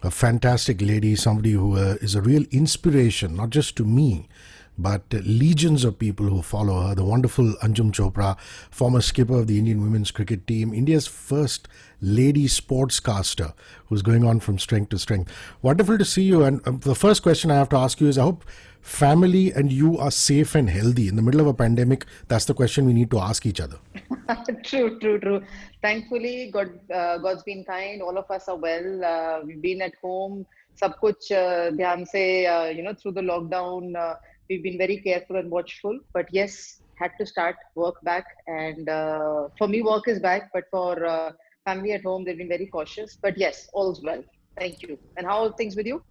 a fantastic lady, somebody who is a real inspiration, not just to me, but legions of people who follow her. The wonderful Anjum Chopra, former skipper of the Indian women's cricket team, India's first lady sportscaster, who's going on from strength to strength. Wonderful to see you. And the first question I have to ask you is, I hope family and you are safe and healthy in the middle of a pandemic. That's the question we need to ask each other. True, true, true. Thankfully, God's been kind. All of us are well. We've been at home. सब कुछ ध्यान से, through the lockdown, we've been very careful and watchful. But yes, had to start work back. And for me, work is back. But for family at home, they've been very cautious. But yes, all's well. Thank you. And how are things with you?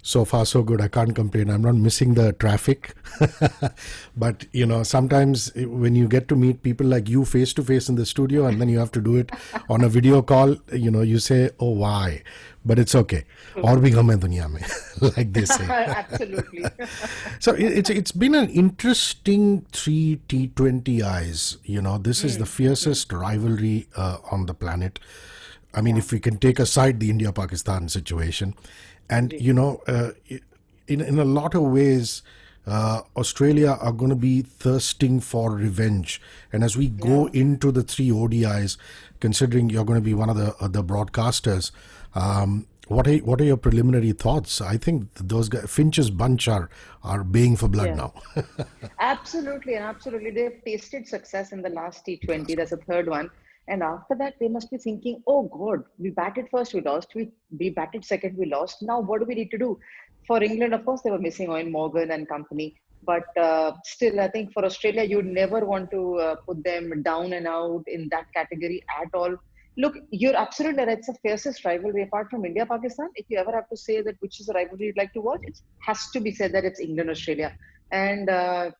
So far so good. I can't complain. I'm not missing the traffic. But sometimes when you get to meet people like you face to face in the studio, and then you have to do it on a video call, you say, oh, why? But it's okay. Aur bhi gham hai duniya mein, like they say. Absolutely. So it's been an interesting three T20Is. This is the fiercest rivalry on the planet. I mean, if we can take aside the India-Pakistan situation. And, in a lot of ways, Australia are going to be thirsting for revenge. And as we go into the three ODIs, considering you're going to be one of the broadcasters, what are your preliminary thoughts? I think those guys, Finch's bunch are baying for blood now. Absolutely, and absolutely. They've tasted success in the last T20. That's the third one. And after that, they must be thinking, oh God, we batted first, we lost. We batted second, we lost. Now, what do we need to do? For England, of course, they were missing Owen Morgan and company. But still, I think for Australia, you'd never want to put them down and out in that category at all. Look, you're absolutely right. It's the fiercest rivalry apart from India-Pakistan. If you ever have to say that which is the rivalry you'd like to watch, it has to be said that it's England-Australia. And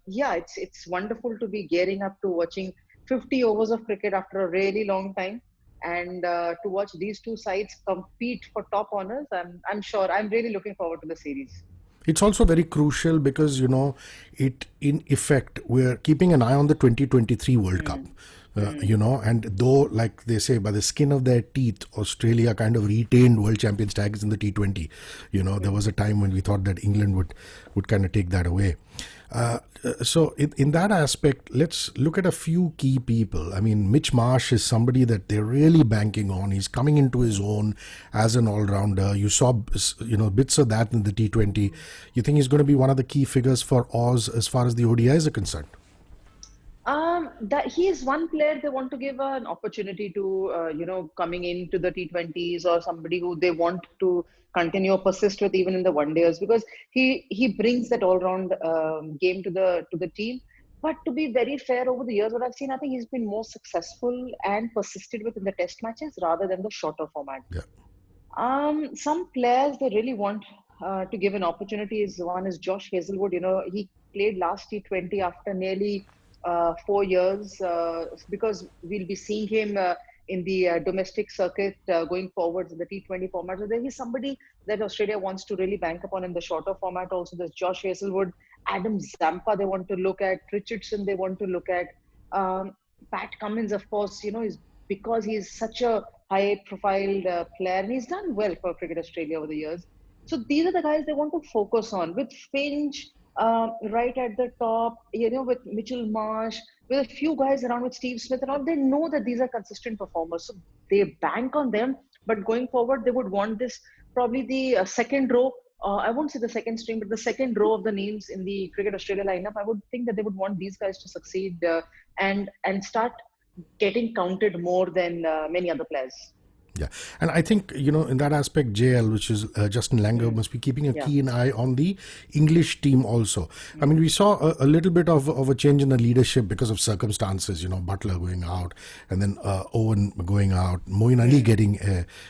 it's wonderful to be gearing up to watching 50 overs of cricket after a really long time, and to watch these two sides compete for top honors. I'm sure I'm really looking forward to the series. It's also very crucial because, it in effect, we're keeping an eye on the 2023 World Cup. And though, like they say, by the skin of their teeth, Australia kind of retained world champion status in the T20. There was a time when we thought that England would kind of take that away. So in that aspect, let's look at a few key people. I mean, Mitch Marsh is somebody that they're really banking on. He's coming into his own as an all-rounder. You saw, bits of that in the T20. You think he's going to be one of the key figures for Oz as far as the ODIs are concerned? That he is one player they want to give an opportunity to, coming into the T20s, or somebody who they want to continue or persist with even in the one days, because he brings that all-round game to the team. But to be very fair, over the years, what I've seen, I think he's been more successful and persisted with in the test matches rather than the shorter format. Yeah. Some players they really want to give an opportunity. One is Josh Hazelwood. He played last T20 after nearly 4 years, because we'll be seeing him in the domestic circuit going forward in the T20 format. So there is somebody that Australia wants to really bank upon in the shorter format. Also, there's Josh Hazelwood, Adam Zampa they want to look at, Richardson they want to look at, Pat Cummins, of course, is because he's such a high-profile player and he's done well for Cricket Australia over the years. So these are the guys they want to focus on. With Finch right at the top, with Mitchell Marsh, with a few guys around with Steve Smith and all, they know that these are consistent performers. So they bank on them. But going forward, they would want this, probably the second row. I won't say the second string, but the second row of the names in the Cricket Australia lineup. I would think that they would want these guys to succeed and start getting counted more than many other players. Yeah. And I think, in that aspect, JL, which is Justin Langer, must be keeping a keen eye on the English team also. I mean, we saw a little bit of a change in the leadership because of circumstances, Butler going out and then Owen going out, Moeen Ali getting,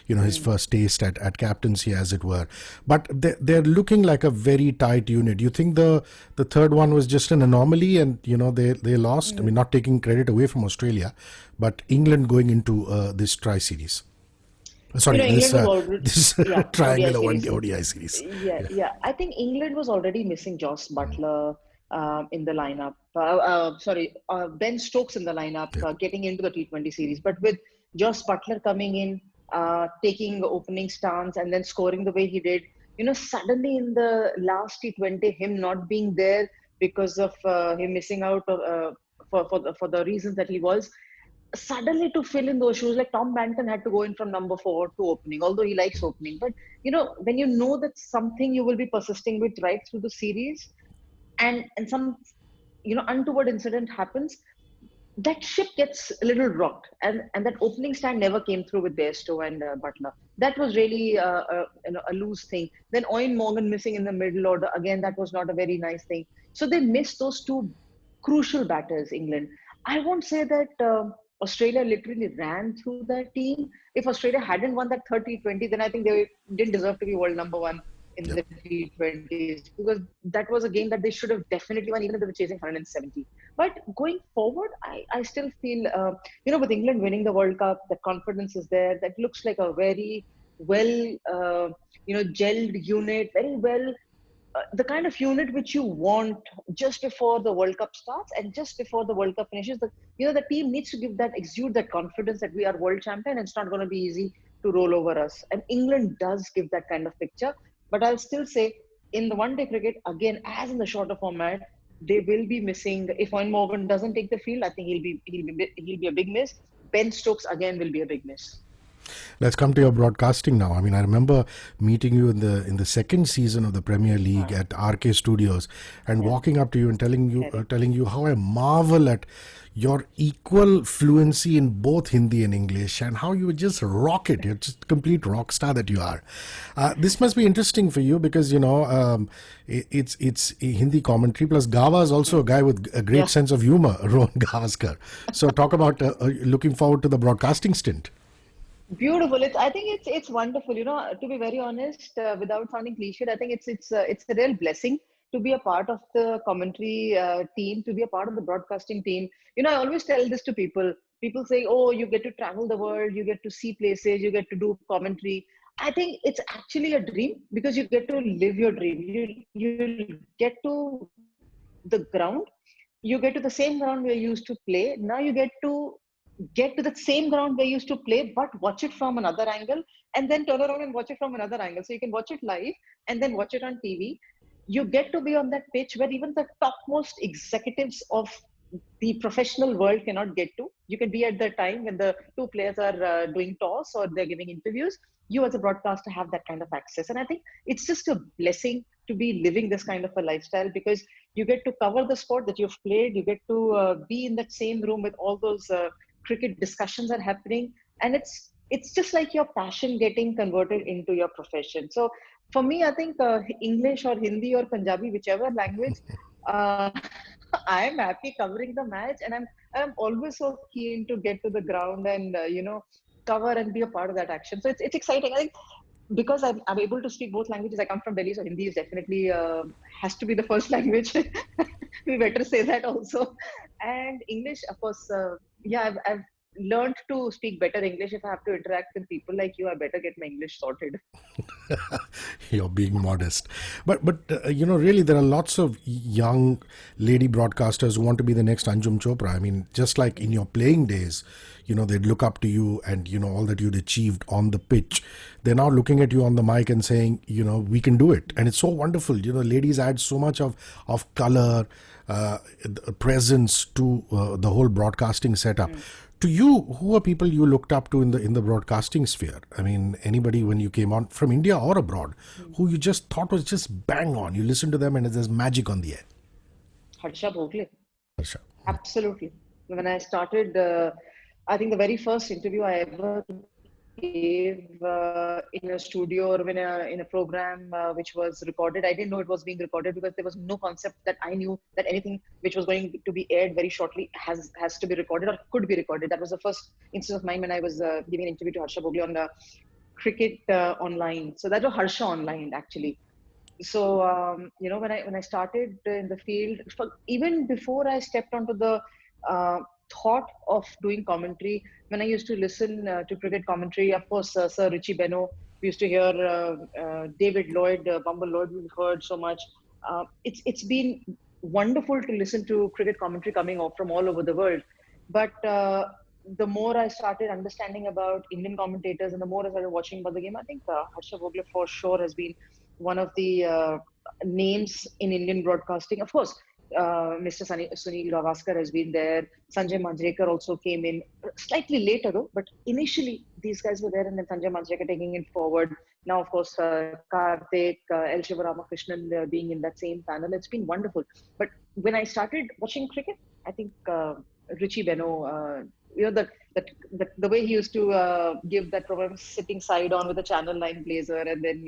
his first taste at captaincy, as it were. But they're looking like a very tight unit. You think the third one was just an anomaly and, they lost? I mean, not taking credit away from Australia, but England going into this tri-series. Sorry, this triangular ODI series. Yeah. I think England was already missing Joss Butler in the lineup. Ben Stokes in the lineup, getting into the T20 series. But with Joss Butler coming in, taking the opening stance and then scoring the way he did. Suddenly in the last T20, him not being there because of him missing out for the reasons that he was, suddenly to fill in those shoes, like Tom Banton had to go in from number 4 to opening, although he likes opening. But when you know that's something you will be persisting with right through the series, and some untoward incident happens, that ship gets a little rocked, and that opening stand never came through with Bairstow and Butler. That was really a loose thing. Then Owen Morgan missing in the middle order, again, that was not a very nice thing. So they missed those two crucial batters, England. I won't say that Australia literally ran through that team. If Australia hadn't won that 30-20, then I think they didn't deserve to be world number one in Yep. the T20s, because that was a game that they should have definitely won, even if they were chasing 170. But going forward, I still feel, with England winning the World Cup, the confidence is there. That looks like a very well, gelled unit, very well, the kind of unit which you want just before the World Cup starts and just before the World Cup finishes. The team needs to exude that confidence that we are world champion, and it's not going to be easy to roll over us. And England does give that kind of picture. But I'll still say, in the one-day cricket, again, as in the shorter format, they will be missing. If Owen Morgan doesn't take the field, I think he'll be a big miss. Ben Stokes again will be a big miss. Let's come to your broadcasting now. I mean, I remember meeting you in the second season of the Premier League at RK Studios, and walking up to you and telling you how I marvel at your equal fluency in both Hindi and English, and how you would just rock it. You're just a complete rock star that you are. This must be interesting for you because it's a Hindi commentary. Plus, Gava is also a guy with a great sense of humor, Rohan Gavaskar. So, talk about looking forward to the broadcasting stint. Beautiful. I think it's wonderful. To be very honest, without sounding cliched, I think it's a real blessing to be a part of the commentary team, to be a part of the broadcasting team. I always tell this to people. People say, "Oh, you get to travel the world, you get to see places, you get to do commentary." I think it's actually a dream, because you get to live your dream. You get to the ground, you get to the same ground where you used to play. Now you get to the same ground they used to play, but watch it from another angle, and then turn around and watch it from another angle. So you can watch it live and then watch it on TV. You get to be on that pitch where even the topmost executives of the professional world cannot get to. You can be at the time when the two players are doing toss or they're giving interviews. You as a broadcaster have that kind of access. And I think it's just a blessing to be living this kind of a lifestyle, because you get to cover the sport that you've played. You get to be in that same room with all those cricket discussions are happening, and it's just like your passion getting converted into your profession. So for me, I think English or Hindi or Punjabi, whichever language, uh, I am happy covering the match, and I'm always so keen to get to the ground and cover and be a part of that action. So it's exciting. I think because I'm able to speak both languages. I come from Delhi, so Hindi is definitely has to be the first language. We better say that also. And English, of course, yeah, I've learned to speak better English. If I have to interact with people like you, I better get my English sorted. You're being modest, but really, there are lots of young lady broadcasters who want to be the next Anjum Chopra. I mean, just like in your playing days, they'd look up to you and all that you'd achieved on the pitch. They're now looking at you on the mic and saying, we can do it, and it's so wonderful. Ladies add so much of color, presence to the whole broadcasting setup. To you, who are people you looked up to in the broadcasting sphere? I mean, anybody when you came on from India or abroad, who you just thought was just bang on. You listen to them and there's magic on the air. Harsha Bhogle. Harsha. Absolutely. When I started, I think the very first interview I ever gave in a studio or in a program which was recorded, I didn't know it was being recorded, because there was no concept that I knew that anything which was going to be aired very shortly has to be recorded or could be recorded. That was the first instance of mine when I was giving an interview to Harsha Bhogle on the cricket online. So that was Harsha Online, actually. So when I started in the field, even before I stepped onto the thought of doing commentary, when I used to listen to cricket commentary, of course, Sir Richie Beno, we used to hear David Lloyd, Bumble Lloyd, we've heard so much. It's been wonderful to listen to cricket commentary coming off from all over the world. But the more I started understanding about Indian commentators and the more I started watching about the game, I think Harsha Vogle for sure has been one of the names in Indian broadcasting. Of course, Mr. Sunil Gavaskar has been there. Sanjay Manjrekar also came in slightly later though, but initially these guys were there, and then Sanjay Manjrekar taking it forward. Now, of course, Karthik, L. Shivaramakrishnan being in that same panel. It's been wonderful. But when I started watching cricket, I think Richie Beno, the way he used to give that program sitting side on with a Channel 9 blazer, and then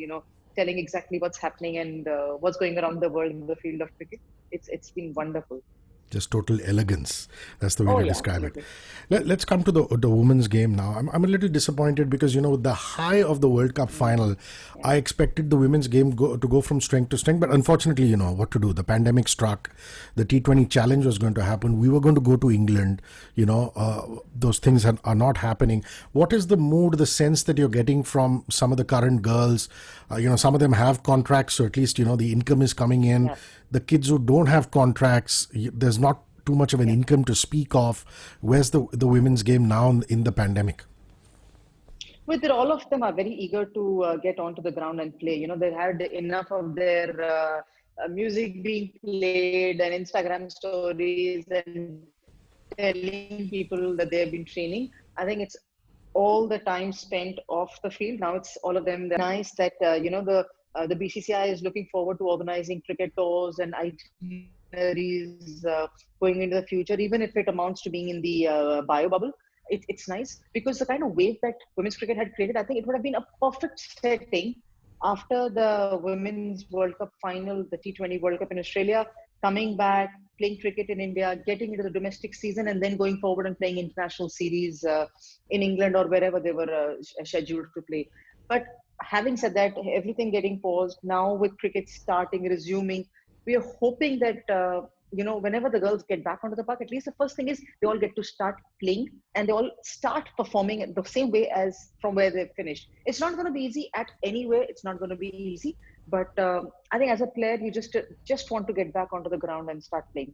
telling exactly what's happening and what's going around the world in the field of cricket. It's been wonderful. Just total elegance. That's the way to Yeah, describe absolutely. it. Let's come to the women's game now. I'm a little disappointed because, the high of the World Cup final, I expected the women's game to go from strength to strength. But unfortunately, what to do? The pandemic struck. The T20 challenge was going to happen. We were going to go to England. Those things are not happening. What is the mood, the sense that you're getting from some of the current girls? Some of them have contracts, so at least, the income is coming in. Yeah. The kids who don't have contracts, there's not too much of an income to speak of. Where's the women's game now in the pandemic? With it, all of them are very eager to get onto the ground and play. They had enough of their music being played and Instagram stories and telling people that they've been training. I think it's all the time spent off the field. Now it's all of them. They're nice that the BCCI is looking forward to organizing cricket tours and itineraries going into the future, even if it amounts to being in the bio bubble. It's nice because the kind of wave that women's cricket had created, I think it would have been a perfect setting after the Women's World Cup final, the T20 World Cup in Australia, coming back, playing cricket in India, getting into the domestic season, and then going forward and playing international series in England or wherever they were scheduled to play. But having said that, everything getting paused now with cricket starting, resuming, we are hoping that whenever the girls get back onto the park, at least the first thing is they all get to start playing and they all start performing the same way as from where they finished. It's not going to be easy at anywhere. It's not going to be easy, but I think as a player, you just want to get back onto the ground and start playing.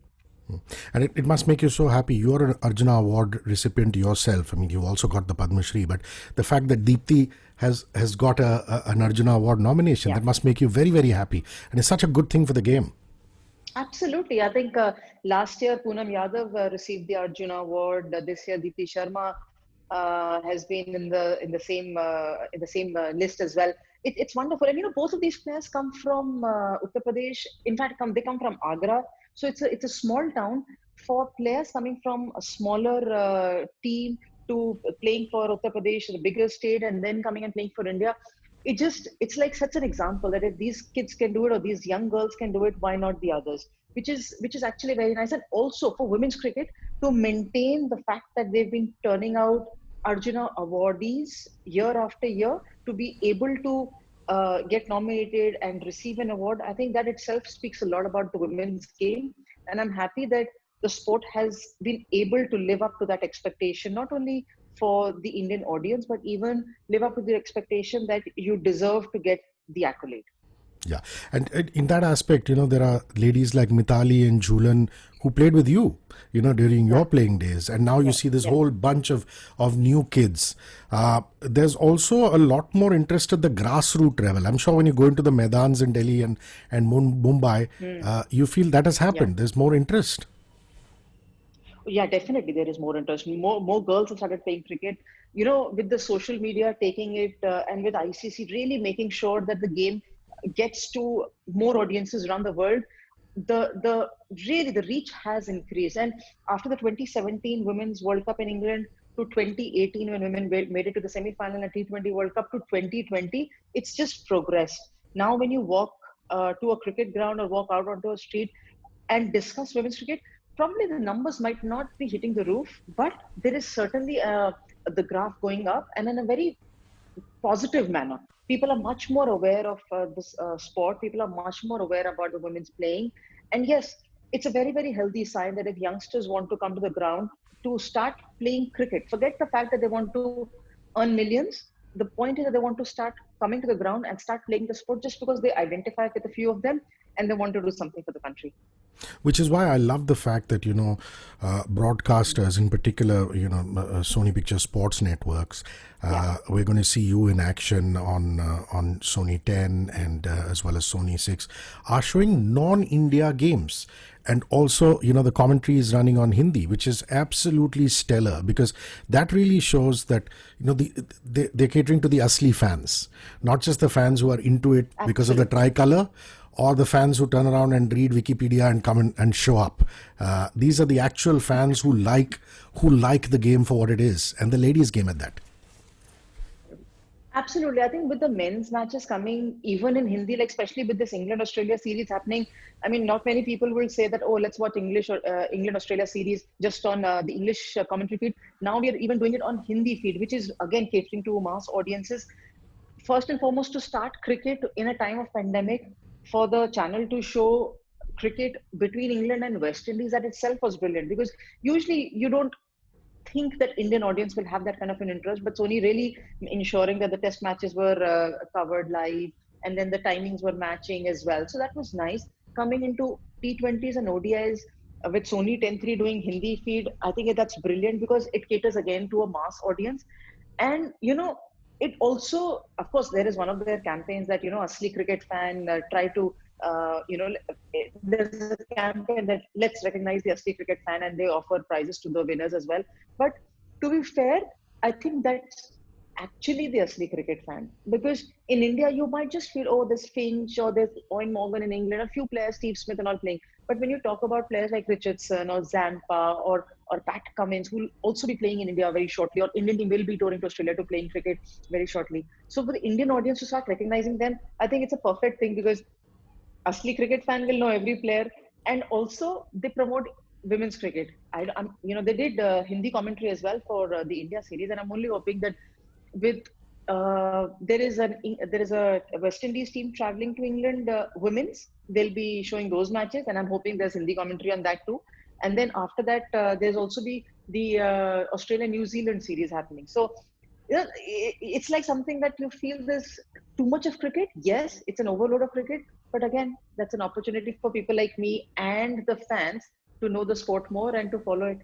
And it must make you so happy. You're an Arjuna Award recipient yourself. I mean, you also got the Padma Shri, but the fact that Deepthi has got an Arjuna Award nomination, that must make you very, very happy. And it's such a good thing for the game. Absolutely. I think last year Poonam Yadav received the Arjuna Award. This year Deepthi Sharma has been in the same list as well. It's wonderful, and both of these players come from Uttar Pradesh. In fact, they come from Agra, so it's a small town. For players coming from a smaller team to playing for Uttar Pradesh, the bigger state, and then coming and playing for India, it's like such an example that if these kids can do it or these young girls can do it, why not the others? Which is actually very nice, and also for women's cricket to maintain the fact that they've been turning out Arjuna awardees year after year to be able to get nominated and receive an award. I think that itself speaks a lot about the women's game, and I'm happy that the sport has been able to live up to that expectation, not only for the Indian audience, but even live up to the expectation that you deserve to get the accolade. Yeah. And in that aspect, there are ladies like Mitali and Jhulan who played with you, during your playing days. And now you see this whole bunch of new kids. There's also a lot more interest at the grassroots level. I'm sure when you go into the Maidans in Delhi and Mumbai, you feel that has happened. There's more interest. Yeah, definitely there is more interest. More girls have started playing cricket. With the social media taking it and with ICC really making sure that the game gets to more audiences around the world, the really the reach has increased. And after the 2017 Women's World Cup in England to 2018 when women made it to the semi-final at T20 World Cup to 2020, it's just progressed. Now when you walk to a cricket ground or walk out onto a street and discuss women's cricket, probably the numbers might not be hitting the roof, but there is certainly the graph going up and in a very positive manner. People are much more aware of this sport. People are much more aware about the women's playing. And yes, it's a very, very healthy sign that if youngsters want to come to the ground to start playing cricket, forget the fact that they want to earn millions. The point is that they want to start coming to the ground and start playing the sport just because they identify with a few of them. and they want to do something for the country. Which is why I love the fact that, broadcasters, in particular, Sony Picture Sports Networks, we're going to see you in action on Sony 10 and as well as Sony 6, are showing non-India games. And also, the commentary is running on Hindi, which is absolutely stellar, because that really shows that, they're catering to the Asli fans, not just the fans who are into it because of the tricolor, or the fans who turn around and read Wikipedia and come and show up. These are the actual fans who like the game for what it is, and the ladies' game at that. Absolutely. I think with the men's matches coming, even in Hindi, like especially with this England-Australia series happening, I mean, not many people will say that, oh, let's watch England-Australia series just on the English commentary feed. Now we are even doing it on Hindi feed, which is, again, catering to mass audiences. First and foremost, to start cricket in a time of pandemic, for the channel to show cricket between England and West Indies, that itself was brilliant, because usually you don't think that Indian audience will have that kind of an interest, but Sony really ensuring that the test matches were covered live, and then the timings were matching as well. So that was nice. Coming into T20s and ODIs with Sony 10-3 doing Hindi feed, I think that's brilliant, because it caters again to a mass audience. And, it also, of course, there is one of their campaigns that, Asli cricket fan try to, there's a campaign that let's recognize the Asli cricket fan, and they offer prizes to the winners as well. But to be fair, I think that's actually the Asli cricket fan, because in India, you might just feel, oh, there's Finch or there's Owen Morgan in England, a few players, Steve Smith and all playing. But when you talk about players like Richardson or Zampa or Pat Cummins, who will also be playing in India very shortly, or Indian team will be touring to Australia to playing cricket very shortly. So for the Indian audience to start recognizing them, I think it's a perfect thing, because Asli cricket fan will know every player, and also they promote women's cricket. They did Hindi commentary as well for the India series, and I'm only hoping that with there is a West Indies team traveling to England, women's. They'll be showing those matches, and I'm hoping there's Hindi commentary on that too. And then after that, there's also the Australia-New Zealand series happening. So it's like something that you feel there's too much of cricket. Yes, it's an overload of cricket, but again, that's an opportunity for people like me and the fans to know the sport more and to follow it.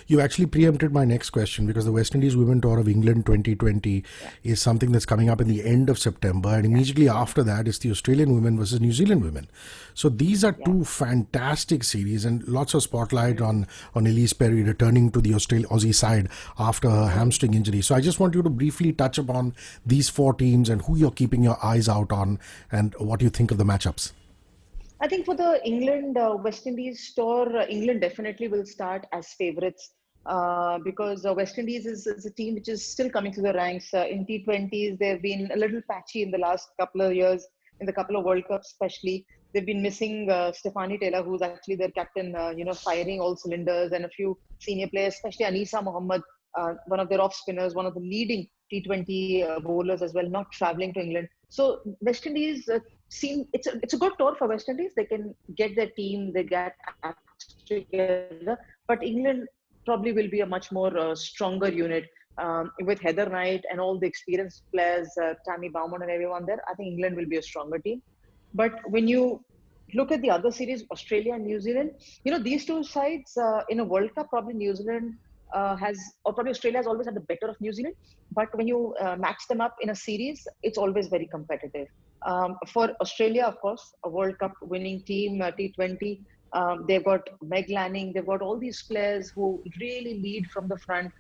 You actually preempted my next question, because the West Indies Women Tour of England 2020 is something that's coming up in the end of September, and immediately after that is the Australian women versus New Zealand women. So these are two fantastic series, and lots of spotlight on Elise Perry returning to the Aussie side after her hamstring injury. So I just want you to briefly touch upon these four teams and who you're keeping your eyes out on, and what you think of the matchups. I think for the England West Indies tour, England definitely will start as favourites, because West Indies is a team which is still coming through the ranks. In T20s, they've been a little patchy in the last couple of years, in the couple of World Cups especially. They've been missing Stephanie Taylor, who's actually their captain, firing all cylinders, and a few senior players, especially Anisa Mohammed, one of their off spinners, one of the leading T20 bowlers as well, not traveling to England. So West Indies it's a good tour for West Indies. They can get their team, they get acts together, but England probably will be a much more stronger unit, with Heather Knight and all the experienced players, Tammy Bowman and everyone there. I think England will be a stronger team. But when you look at the other series, Australia and New Zealand, these two sides in a World Cup, probably New Zealand or probably Australia has always had the better of New Zealand. But when you match them up in a series, it's always very competitive. For Australia, of course, a World Cup winning team, T20, they've got Meg Lanning, they've got all these players who really lead from the front.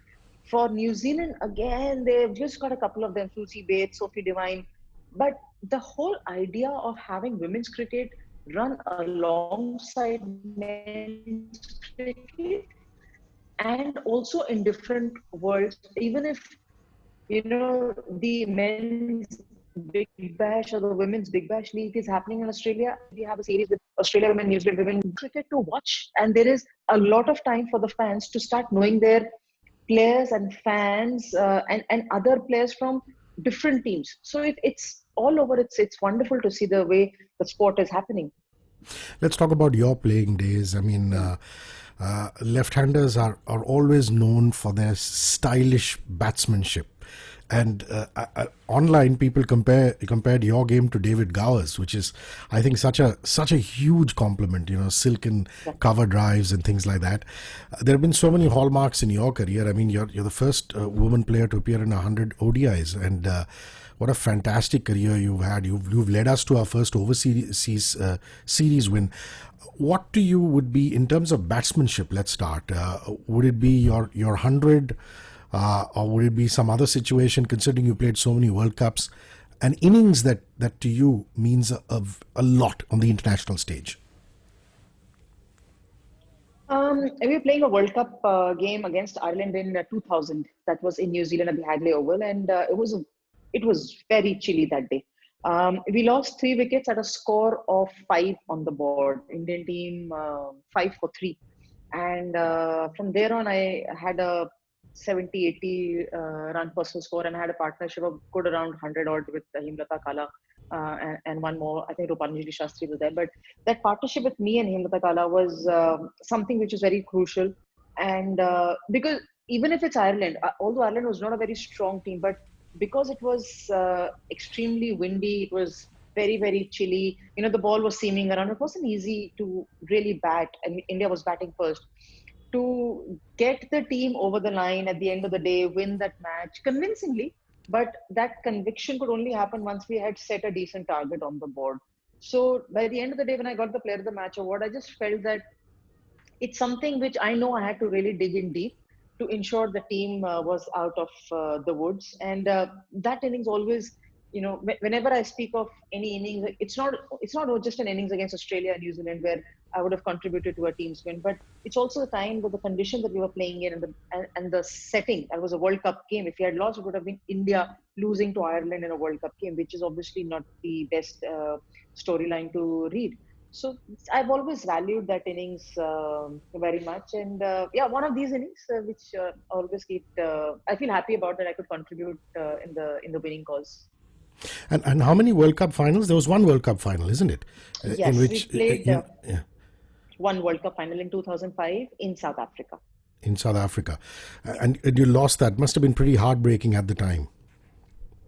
For New Zealand, again, they've just got a couple of them, Susie Bates, Sophie Devine. But the whole idea of having women's cricket run alongside men's cricket, and also in different worlds, even if the men's Big Bash or the women's Big Bash league is happening in Australia, we have a series with Australia women, New Zealand women cricket to watch, and there is a lot of time for the fans to start knowing their players and fans, and other players from different teams. So it's all over. It's wonderful to see the way the sport is happening. Let's talk about your playing days. I mean, left-handers are always known for their stylish batsmanship. And online, people compared your game to David Gower's, which is, I think, such a huge compliment. Silken cover drives and things like that. There have been so many hallmarks in your career. I mean, you're the first woman player to appear in 100 ODIs, and what a fantastic career you've had. You've led us to our first overseas series win. What to you would be, in terms of batsmanship, let's start, would it be your 100, or would it be some other situation, considering you played so many World Cups, an innings that to you means a lot on the international stage? We were playing a World Cup game against Ireland in 2000. That was in New Zealand at the Hadley Oval, and it was very chilly that day. We lost 3 wickets at a score of 5 on the board. Indian team 5 for 3, and from there on, I had a 70, 80 run personal score, and I had a partnership of good around 100 odd with Himlata Kala. And one more, I think Rupanjali Shastri was there. But that partnership with me and Himlata Kala was something which is very crucial. And because even if it's Ireland, although Ireland was not a very strong team, but because it was extremely windy, it was very, very chilly. The ball was seaming around. It wasn't easy to really bat, and India was batting first. To get the team over the line at the end of the day, win that match convincingly. But that conviction could only happen once we had set a decent target on the board. So by the end of the day, when I got the player of the match award, I just felt that it's something which I know I had to really dig in deep to ensure the team was out of the woods. And that innings always, whenever I speak of any innings, it's not just an innings against Australia and New Zealand where I would have contributed to a team's win, but it's also the time with the condition that we were playing in, and the setting. That was a World Cup game. If we had lost, it would have been India losing to Ireland in a World Cup game, which is obviously not the best storyline to read. So I've always valued that innings very much, and yeah, one of these innings which always keep. I feel happy about that I could contribute in the winning cause. And how many World Cup finals? There was one World Cup final, isn't it? In Yes, we which, played yeah, one World Cup final in 2005 in South Africa. in South Africa, and you lost that. Must have been pretty heartbreaking at the time.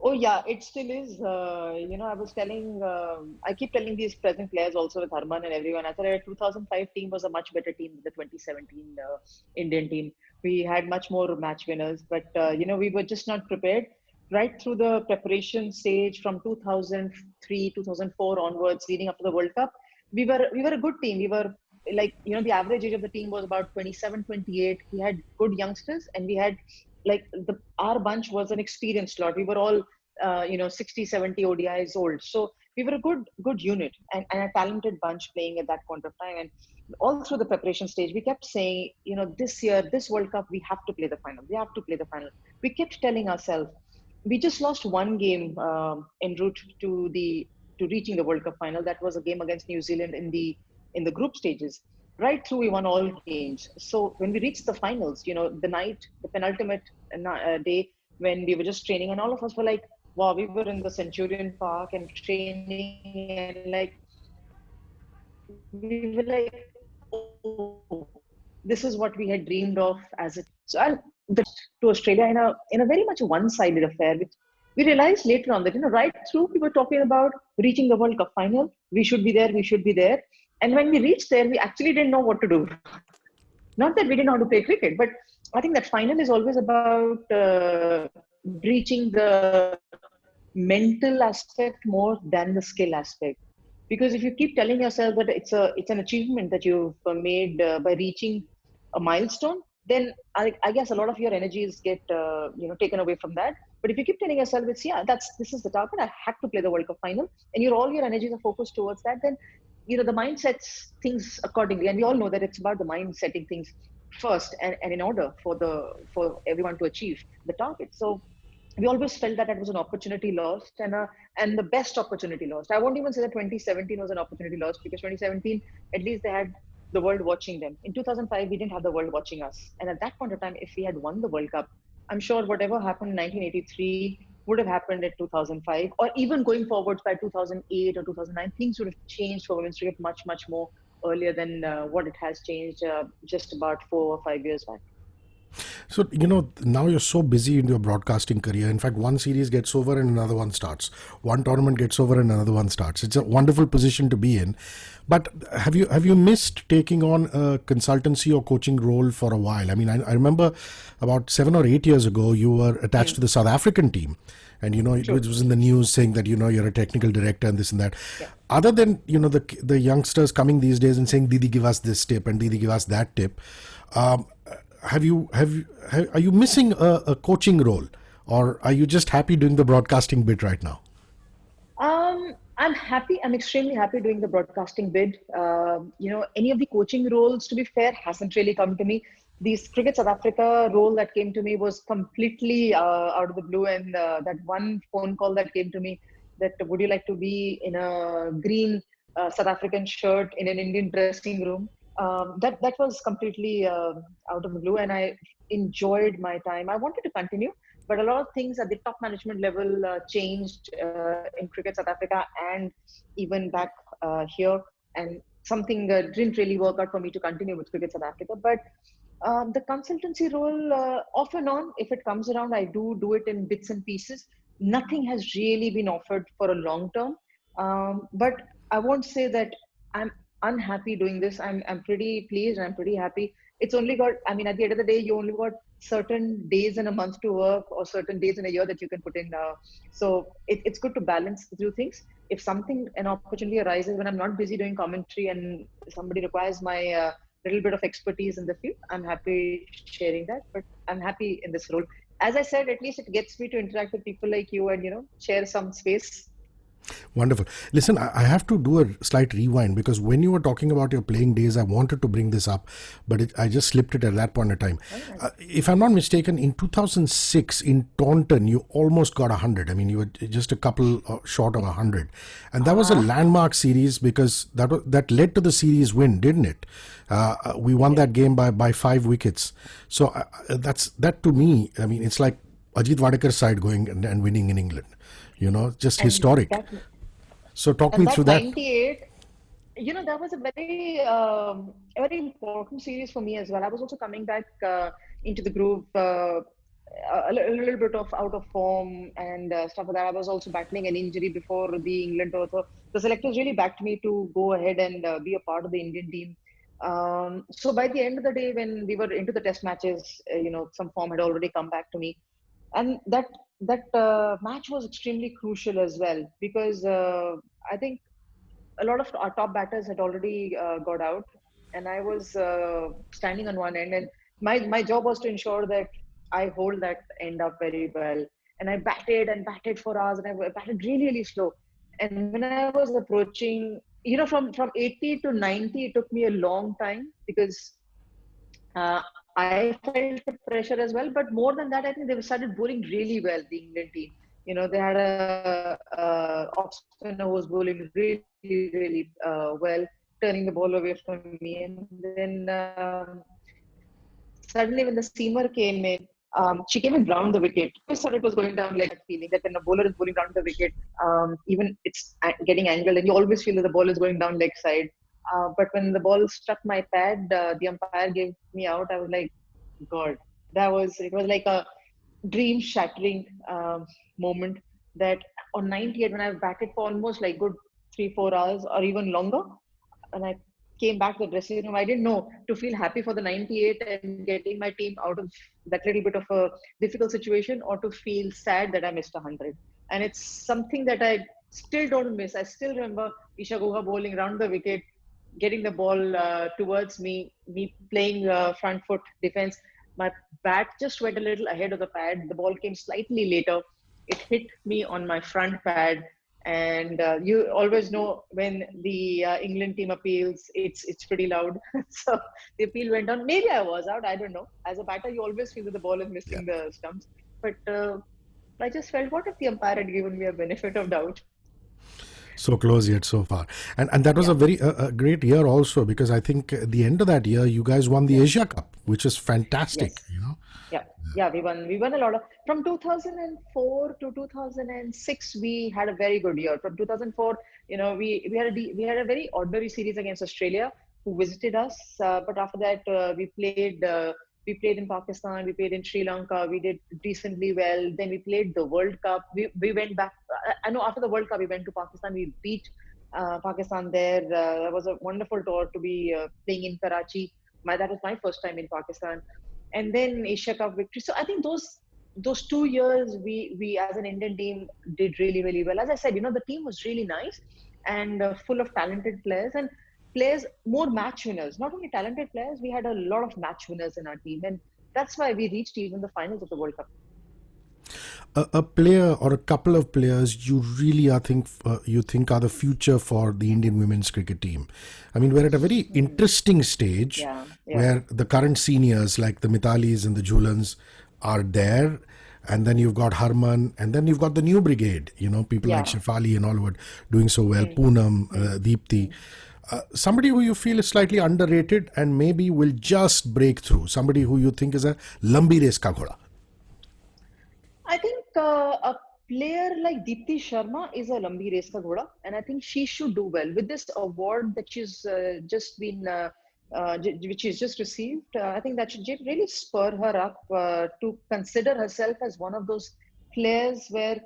Oh yeah, it still is. I was I keep telling these present players also with Harman and everyone. I thought our 2005 team was a much better team than the 2017 Indian team. We had much more match winners, but we were just not prepared. Right through the preparation stage from 2003, 2004 onwards, leading up to the World Cup, we were a good team. We were like the average age of the team was about 27, 28. We had good youngsters, and we had like our bunch was an experienced lot. We were all 60, 70 ODIs old. So we were a good unit, and a talented bunch playing at that point of time. And all through the preparation stage, we kept saying, this year, this World Cup, we have to play the final. We have to play the final. We kept telling ourselves, we just lost one game en route to reaching the World Cup final. That was a game against New Zealand in the group stages. Right through, we won all games. So when we reached the finals, the night, the penultimate day, when we were just training, and all of us were like, wow, we were in the Centurion Park and training, and like we were like, oh, this is what we had dreamed of as a team. So to Australia in a very much a one-sided affair, which we realized later on that right through we were talking about reaching the World Cup final. We should be there. We should be there. And when we reached there, we actually didn't know what to do. Not that we didn't know how to play cricket, but I think that final is always about reaching the mental aspect more than the skill aspect. Because if you keep telling yourself that it's an achievement that you've made by reaching a milestone, then I guess a lot of your energies get taken away from that. But if you keep telling yourself it's this is the target, I have to play the World Cup final, and all your energies are focused towards that, then the mind sets things accordingly. And we all know that it's about the mind setting things first, and in order for everyone to achieve the target. So we always felt that it was an opportunity lost, and the best opportunity lost. I won't even say that 2017 was an opportunity lost, because 2017 at least they had the world watching them. In 2005 we didn't have the world watching us, and at that point of time, if we had won the World Cup, I'm sure whatever happened in 1983 would have happened in 2005, or even going forward by 2008 or 2009, things would have changed for women's cricket much more earlier than what it has changed just about 4 or 5 years back. So, now you're so busy in your broadcasting career. In fact, one series gets over and another one starts. One tournament gets over and another one starts. It's a wonderful position to be in. But have you missed taking on a consultancy or coaching role for a while? I mean, I remember about 7 or 8 years ago, you were attached to the South African team. And, it True. was in the news saying that, you're a technical director and this and that. Yeah. Other than, the youngsters coming these days and saying, Didi, give us this tip and Didi, give us that tip. Um, are you missing a coaching role, or are you just happy doing the broadcasting bit right now? I'm happy. I'm extremely happy doing the broadcasting bid. Any of the coaching roles, to be fair, hasn't really come to me. This Cricket South Africa role that came to me was completely out of the blue, and that one phone call that came to me, that would you like to be in a green South African shirt in an Indian dressing room? That was completely out of the blue, and I enjoyed my time. I wanted to continue, but a lot of things at the top management level changed in Cricket South Africa and even back here. And something didn't really work out for me to continue with Cricket South Africa. But the consultancy role, off and on, if it comes around, I do it in bits and pieces. Nothing has really been offered for a long term. But I won't say that I'm unhappy doing this. I'm pretty pleased and I'm pretty happy. It's only got, I mean, at the end of the day, you only got certain days in a month to work or certain days in a year that you can put in. So it's good to balance the two things. If an opportunity arises when I'm not busy doing commentary and somebody requires my little bit of expertise in the field, I'm happy sharing that. But I'm happy in this role. As I said, at least it gets me to interact with people like you and share some space. Wonderful. Listen, I have to do a slight rewind because when you were talking about your playing days, I wanted to bring this up, but I just slipped it at that point in time. If I'm not mistaken, in 2006 in Taunton, you almost got 100. I mean, you were just a couple short of 100. And that was a landmark series because that led to the series win, didn't it? We won that game by 5 wickets. So that to me, I mean, it's like Ajit Wadakar's side going and winning in England. Just And historic. that So talk me and through that that. 98, that was a very important series for me as well. I was also coming back into the groove, a little bit of out of form and stuff like that. I was also battling an injury before the England tour. So the selectors really backed me to go ahead and be a part of the Indian team. So by the end of the day, when we were into the test matches, some form had already come back to me, and that match was extremely crucial as well because I think a lot of our top batters had already got out, and I was standing on one end, and my job was to ensure that I hold that end up very well. And I batted and batted for hours, and I batted really really slow. And when I was approaching, from 80 to 90, it took me a long time because I felt the pressure as well. But more than that, I think they started bowling really well, the England team. They had a off spinner who was bowling really, really well, turning the ball away from me. And then suddenly, when the seamer came in, she came in round the wicket. I thought it was going down like that feeling that when a bowler is bowling round the wicket, even it's getting angled, and you always feel that the ball is going down leg side. But when the ball struck my pad, the umpire gave me out. I was like, God, it was like a dream shattering moment that on 98 when I batted for almost like good 3-4 hours or even longer, and I came back to the dressing room. I didn't know to feel happy for the 98 and getting my team out of that little bit of a difficult situation, or to feel sad that I missed 100. And it's something that I still don't miss. I still remember Isha Guha bowling round the wicket, getting the ball towards me playing front foot defense. My bat just went a little ahead of the pad. The ball came slightly later. It hit me on my front pad, and you always know when the England team appeals, it's pretty loud. So the appeal went on. Maybe I was out. I don't know. As a batter, you always feel that the ball is Yeah. missing the stumps. But I just felt, what if the umpire had given me a benefit of doubt? So close yet so far. And that was Yeah. a very a great year also because I think at the end of that year, you guys won the Yes. Asia Cup, which is fantastic. Yes. Yeah. Yeah. We won a lot of, from 2004 to 2006. We had a very good year. From 2004, we had a very ordinary series against Australia, who visited us. But after that, we played. We played in Pakistan, we played in Sri Lanka, we did decently well. Then we played the World Cup. We went back. I know after the World Cup, we went to Pakistan. We beat Pakistan there. That was a wonderful tour to be playing in Karachi. That was my first time in Pakistan. And then Asia Cup victory. So I think those 2 years we as an Indian team did really, really well. As I said, the team was really nice and full of talented players and players, more match winners. Not only talented players, we had a lot of match winners in our team, and that's why we reached even the finals of the World Cup. A player or a couple of players you really you think are the future for the Indian women's cricket team? I mean, we're at a very interesting stage where the current seniors like the Mithalis and the Jhulans are there, and then you've got Harman, and then you've got the new brigade, people like Shefali and all were doing so well, Poonam, Deepthi. Somebody who you feel is slightly underrated and maybe will just break through, somebody who you think is a lambi race ka ghoda. I think a player like Deepthi Sharma is a lambi race ka ghoda, and I think she should do well with this award that she's just been, which she's just received. I think that should really spur her up to consider herself as one of those players where,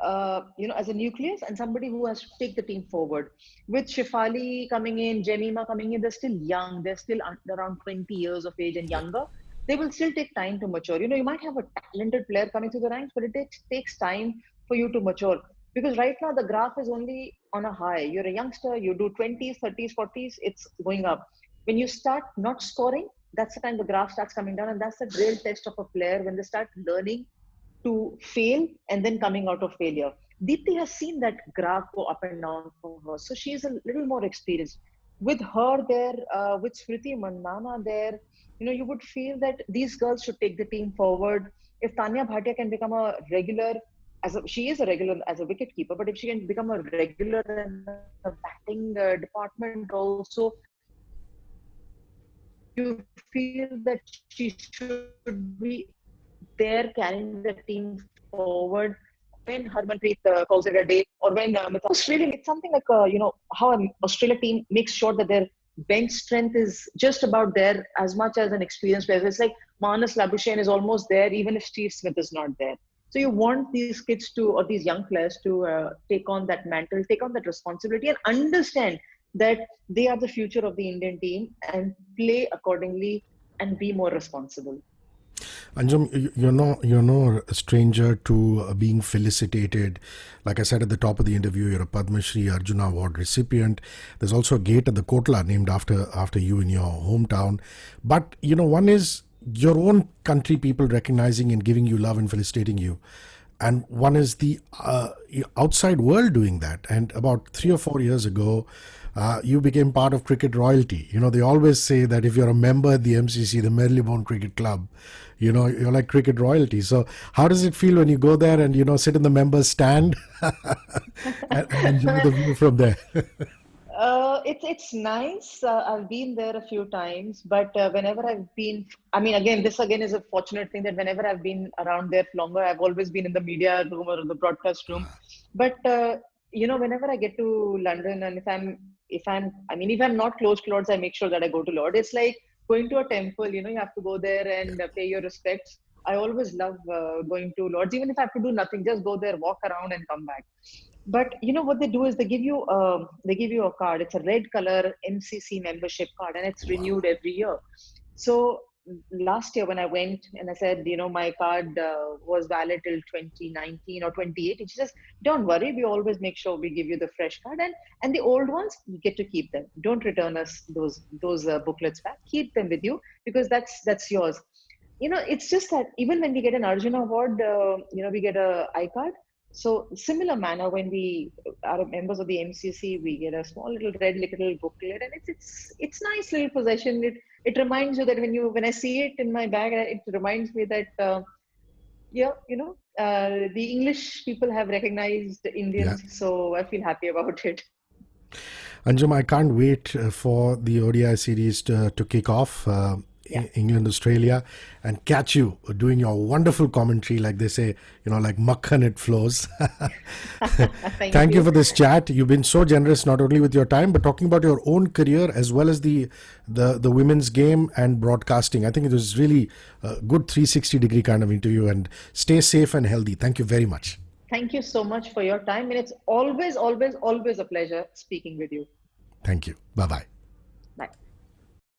as a nucleus and somebody who has to take the team forward. With Shefali coming in, Jemima coming in, they're still young. They're still around 20 years of age and younger. They will still take time to mature. You might have a talented player coming through the ranks, but it takes time for you to mature. Because right now the graph is only on a high. You're a youngster, you do 20s, 30s, 40s, it's going up. When you start not scoring, that's the time the graph starts coming down. And that's the real test of a player, when they start learning to fail and then coming out of failure. Deepthi has seen that graph go up and down for her. So she's a little more experienced. With her there, with Smriti Mandana there, you would feel that these girls should take the team forward. If Tanya Bhatia can become a regular, she is a regular as a wicket keeper, but if she can become a regular in the batting department also, you feel that she should be there carrying the team forward. When Harmanpreet calls it a day, or when Australia, it's something like how an Australia team makes sure that their bench strength is just about there as much as an experienced player. It's like Manas Labuschagne is almost there, even if Steve Smith is not there. So you want these kids or these young players to take on that mantle, take on that responsibility, and understand that they are the future of the Indian team and play accordingly and be more responsible. Anjum, you're no stranger to being felicitated. Like I said at the top of the interview, you're a Padma Shri Arjuna Award recipient. There's also a gate at the Kotla named after you in your hometown. But, one is your own country people recognizing and giving you love and felicitating you. And one is the outside world doing that. And about 3 or 4 years ago, you became part of cricket royalty. They always say that if you're a member at the MCC, the Marylebone Cricket Club, you're like cricket royalty. So how does it feel when you go there and, sit in the members' stand and enjoy the view from there? It's nice. I've been there a few times, but whenever I've been, this again is a fortunate thing that whenever I've been around there longer, I've always been in the media room or the broadcast room. But whenever I get to London, and if I'm not close to Lords, I make sure that I go to Lords. It's like going to a temple. You have to go there and pay your respects. I always love going to Lords, even if I have to do nothing, just go there, walk around, and come back. But what they do is they give you a card. It's a red color MCC membership card, and it's renewed every year. So last year when I went and I said, my card was valid till 2019 or 2018. She says, don't worry, we always make sure we give you the fresh card, and the old ones you get to keep them. Don't return us those booklets back. Keep them with you because that's yours. It's just that even when we get an Arjuna Award, we get a iCard. So similar manner, when we are members of the MCC, we get a small little red little booklet, and it's nice little possession. It reminds you that when I see it in my bag, it reminds me that the English people have recognized Indians, so I feel happy about it. Anjum, I can't wait for the ODI series to kick off. England, Australia, and catch you doing your wonderful commentary, like they say, like makhan it flows. Thank you for this chat. You've been so generous, not only with your time, but talking about your own career as well as the women's game and broadcasting. I think it was really a good 360-degree kind of interview, and stay safe and healthy. Thank you very much. Thank you so much for your time. And it's always, always, always a pleasure speaking with you. Thank you. Bye-bye.